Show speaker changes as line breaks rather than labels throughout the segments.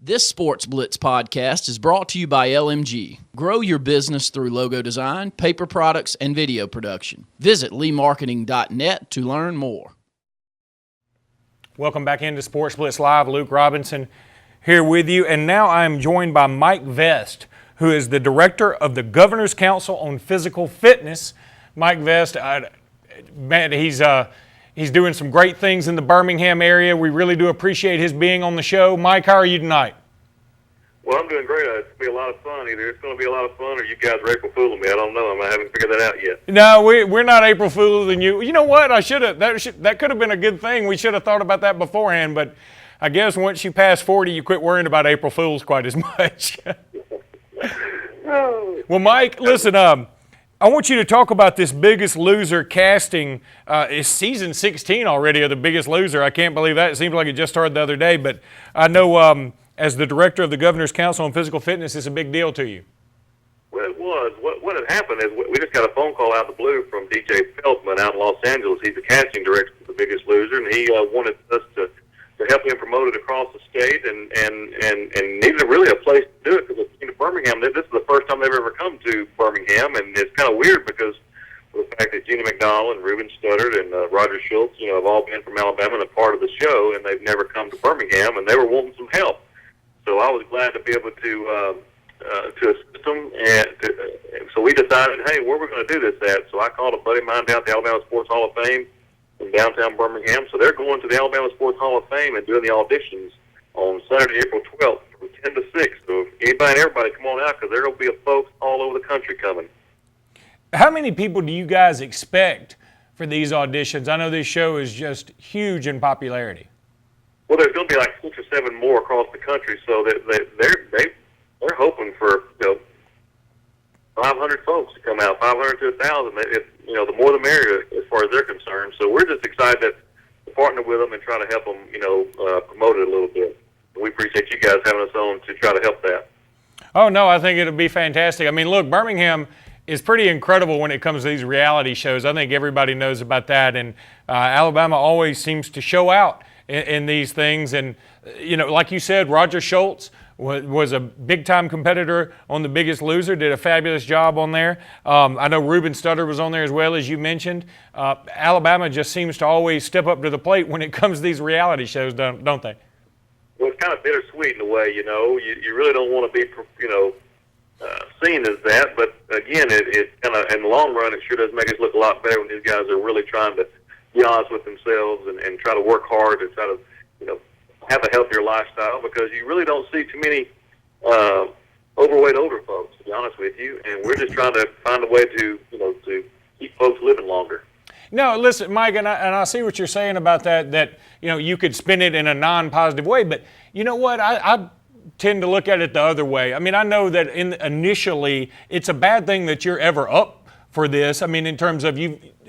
This Sportz Blitz podcast is brought to you by LMG. Grow your business through logo design, paper products, and video production. Visit leemarketing.net to learn more.
Welcome back into Sportz Blitz Live. Luke Robinson here with you. And now I am joined by Mike Vest, who is the director of the Governor's Council on Physical Fitness. Mike Vest, man, he's doing some great things in the Birmingham area. We really do appreciate his being on the show. Mike, how are you tonight?
Well, I'm doing great. It's going to be a lot of fun. Either it's going to be a lot of fun or you guys are April fooling me. I don't know. I haven't figured that out yet.
No, we're not April Fools and you. You know what? That could have been a good thing. We should have thought about that beforehand, but I guess once you pass 40, you quit worrying about April Fools quite as much. Well, Mike, listen, I want you to talk about this Biggest Loser casting. It's season 16 already of the Biggest Loser. I can't believe that. It seems like it just started the other day, but I know as the director of the Governor's Council on Physical Fitness, it's a big deal to you.
Well, it was. What had happened is we just got a phone call out of the blue from DJ Feldman out in Los Angeles. He's the casting director for the Biggest Loser, and he wanted us to help him promote it across the state, and needed really a place to do it because in Birmingham, this is the first time they've ever come to Birmingham, and it's kind of weird because of the fact that Gina McDonald and Ruben Studdard and Roger Schultz, have all been from Alabama and a part of the show, and they've never come to Birmingham, and they were wanting some help. So I was glad to be able to assist them, and so we decided, hey, where are we going to do this at? So I called a buddy of mine down at the Alabama Sports Hall of Fame in downtown Birmingham. So they're going to the Alabama Sports Hall of Fame and doing the auditions on Saturday, April 12th from 10 to 6. So if anybody and everybody come on out because there will be folks all over the country coming.
How many people do you guys expect for these auditions? I know this show is just huge in popularity.
Well, there's going to be like 6 or 7 more across the country, so they're hoping for 500 folks to come out, 500 to 1,000. The more the merrier as far as they're concerned. So we're just excited to partner with them and try to help them, promote it a little bit. We appreciate you guys having us on to try to help that.
Oh, no, I think it'll be fantastic. I mean, look, Birmingham is pretty incredible when it comes to these reality shows. I think everybody knows about that, and Alabama always seems to show out in these things. And, like you said, Roger Schultz was a big-time competitor on The Biggest Loser, did a fabulous job on there. I know Ruben Studdard was on there as well, as you mentioned. Alabama just seems to always step up to the plate when it comes to these reality shows, don't they?
Well, it's kind of bittersweet in a way, you really don't want to be, seen as that. But, again, it kind of, in the long run, it sure does make us look a lot better when these guys are really trying to be honest with themselves and try to work hard to try to, have a healthier lifestyle, because you really don't see too many overweight older folks, to be honest with you. And we're just trying to find a way to, to keep folks living longer.
No, listen, Mike, and I see what you're saying about that, you could spin it in a non-positive way. But you know what? I tend to look at it the other way. I mean, I know that initially it's a bad thing that you're ever up for this. I mean, in terms of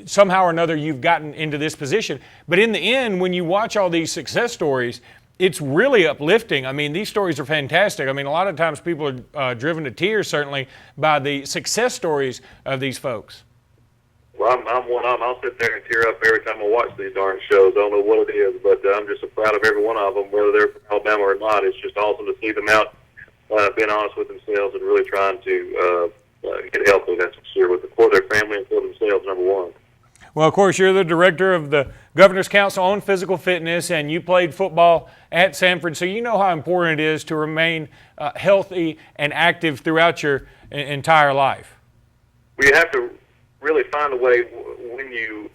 somehow or another you've gotten into this position. But in the end, when you watch all these success stories, it's really uplifting. I mean, these stories are fantastic. I mean, a lot of times people are driven to tears, certainly, by the success stories of these folks.
Well, I'm one of them. I'll sit there and tear up every time I watch these darn shows. I don't know what it is, but I'm just so proud of every one of them, whether they're from Alabama or not. It's just awesome to see them out being honest with themselves and really trying to get healthy, that's for sure, for their family and for themselves, number one.
Well, of course, you're the director of the Governor's Council on Physical Fitness, and you played football at Sanford, so you know how important it is to remain healthy and active throughout your entire life.
We have to really find a way, when you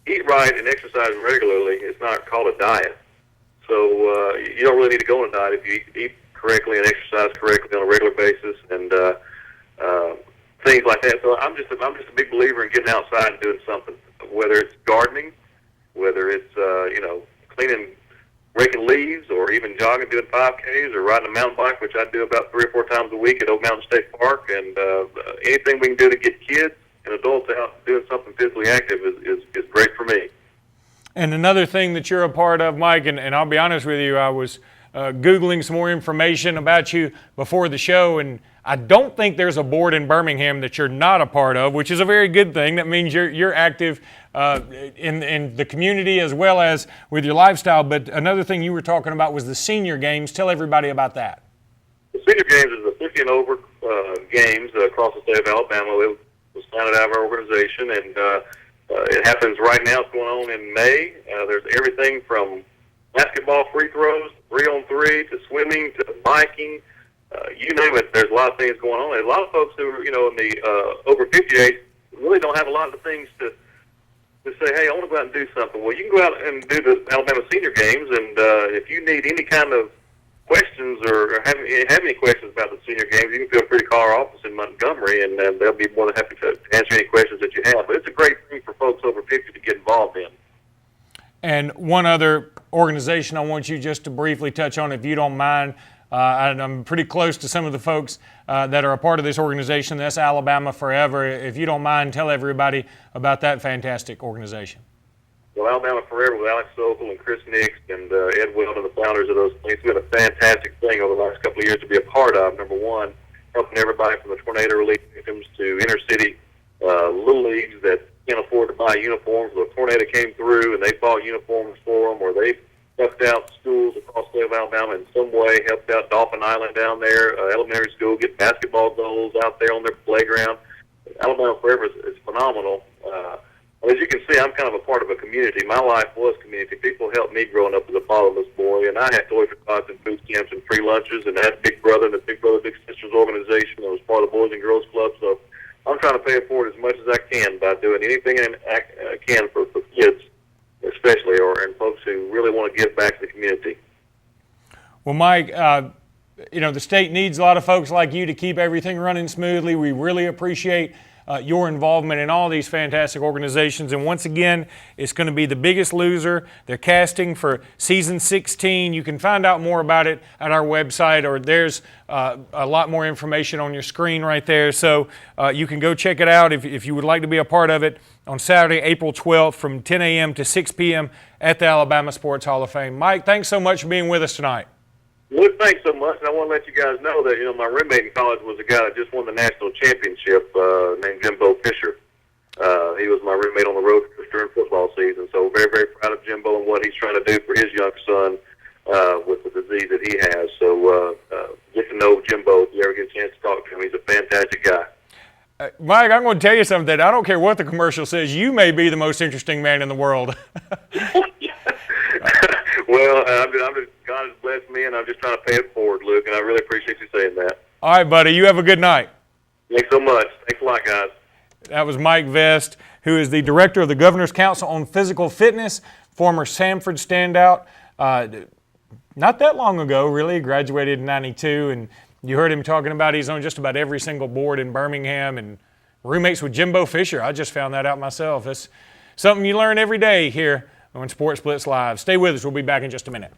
eat right and exercise regularly, it's not called a diet. So you don't really need to go on a diet if you eat correctly and exercise correctly on a regular basis, and things like that. So I'm just a big believer in getting outside and doing something, whether it's gardening, whether it's cleaning, raking leaves, or even jogging, doing 5Ks, or riding a mountain bike, which I do about 3 or 4 times a week at Oak Mountain State Park. And anything we can do to get kids and adults out doing something physically active is great for me.
And another thing that you're a part of, Mike, and I'll be honest with you, I was Googling some more information about you before the show, and I don't think there's a board in Birmingham that you're not a part of, which is a very good thing. That means you're active in the community as well as with your lifestyle. But another thing you were talking about was the senior games. Tell everybody about that.
The senior games is the 50 and over games across the state of Alabama. It was founded out of our organization, and it happens right now. It's going on in May. There's everything from basketball free throws, 3-on-3, to swimming, to biking. You name it, there's a lot of things going on. There's a lot of folks who are, in the over 50 age really don't have a lot of things to say, hey, I want to go out and do something. Well, you can go out and do the Alabama Senior Games, and if you need any kind of questions or have any questions about the Senior Games, you can feel free to call our office in Montgomery, and they'll be more than happy to answer any questions that you have. But it's a great thing for folks over 50 to get involved in.
And one other organization I want you just to briefly touch on, if you don't mind. I'm pretty close to some of the folks that are a part of this organization. That's Alabama Forever. If you don't mind, tell everybody about that fantastic organization.
Well, Alabama Forever with Alex Sokol and Chris Nix and Ed Weldon, the founders of those things, it's been a fantastic thing over the last couple of years to be a part of. Number one, helping everybody from the tornado relief victims to inner city little leagues that can't afford to buy uniforms. The tornado came through and they bought uniforms for them, or they helped out schools across the state of Alabama in some way, helped out Dolphin Island down there, elementary school, get basketball goals out there on their playground. Alabama Forever is phenomenal. As you can see, I'm kind of a part of a community. My life was community. People helped me growing up as a fatherless boy, and I had Toys for Tots and food camps and free lunches, and I had Big Brother and the Big Brother Big Sisters organization that was part of the Boys and Girls Club. So I'm trying to pay it forward as much as I can by doing anything I can for kids, especially, and folks who really want to give back to the community.
Well, Mike, the state needs a lot of folks like you to keep everything running smoothly. We really appreciate your involvement in all these fantastic organizations. And once again, it's going to be The Biggest Loser. They're casting for season 16. You can find out more about it at our website, or there's a lot more information on your screen right there. So you can go check it out if you would like to be a part of it on Saturday, April 12th from 10 a.m. to 6 p.m. at the Alabama Sports Hall of Fame. Mike, thanks so much for being with us tonight.
Luke, thanks so much. And I want to let you guys know that, my roommate in college was a guy that just won the national championship named Jimbo Fisher. He was my roommate on the road during football season. So very, very proud of Jimbo and what he's trying to do for his young son with the disease that he has. So get to know Jimbo if you ever get a chance to talk to him. He's a fantastic guy.
Mike, I'm going to tell you something. I don't care what the commercial says. You may be the most interesting man in the world.
Well, God has blessed me, and I'm just trying to pay it forward, Luke, and I really appreciate you saying that.
All right, buddy. You have a good night.
Thanks so much. Thanks a lot, guys.
That was Mike Vest, who is the director of the Governor's Council on Physical Fitness, former Sanford standout. Not that long ago, really, graduated in 92, and you heard him talking about he's on just about every single board in Birmingham and roommates with Jimbo Fisher. I just found that out myself. It's something you learn every day here on Sportz Blitz Live. Stay with us. We'll be back in just a minute.